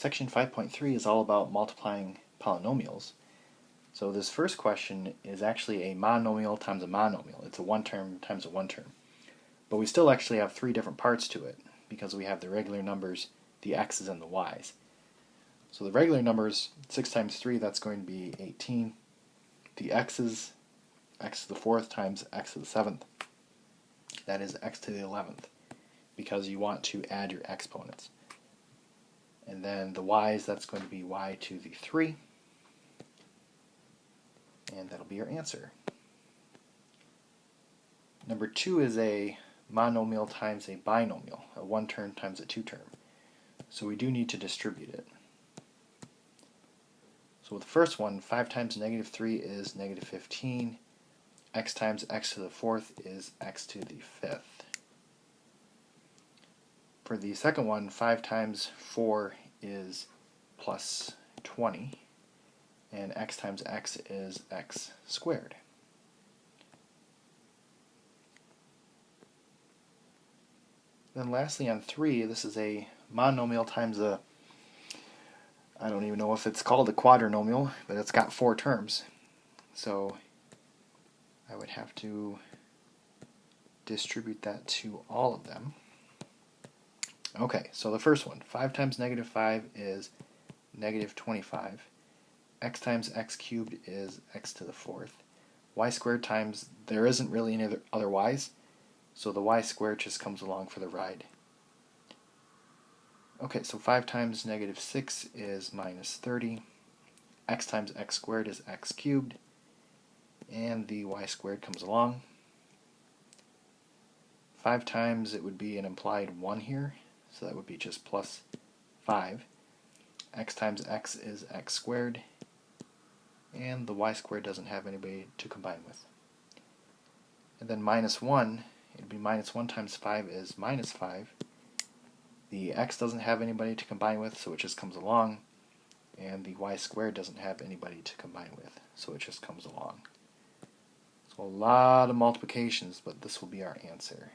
Section 5.3 is all about multiplying polynomials. So this first question is actually a monomial times a monomial. It's a one term times a one term. But we still actually have three different parts to it because we have the regular numbers, the x's, and the y's. So the regular numbers, 6 times 3, that's going to be 18. The x's, x to the 4th times x to the 7th, that is x to the 11th, because you want to add your exponents. And then the y's, that's going to be y to the 3, and that'll be your answer. Number 2 is a monomial times a binomial, a one term times a two term. So we do need to distribute it. So with the first one, 5 times negative 3 is negative 15. X times x to the 4th is x to the 5th. For the second one, 5 times 4 is plus 20. And x times x is x squared. Then lastly on 3, this is a monomial times a, I don't even know if it's called a quadrinomial, but it's got 4 terms. So I would have to distribute that to all of them. Okay, so the first one, 5 times negative 5 is negative 25. X times x cubed is x to the 4th. Y squared times, there isn't really any other y's, so the y squared just comes along for the ride. Okay, so 5 times negative 6 is minus 30. X times x squared is x cubed. And the y squared comes along. 5 times, it would be an implied 1 here, so that would be just plus 5. X times x is x squared. And the y squared doesn't have anybody to combine with. And then minus 1, it would be minus 1 times 5 is minus 5. The x doesn't have anybody to combine with, so it just comes along. And the y squared doesn't have anybody to combine with, so it just comes along. So a lot of multiplications, but this will be our answer.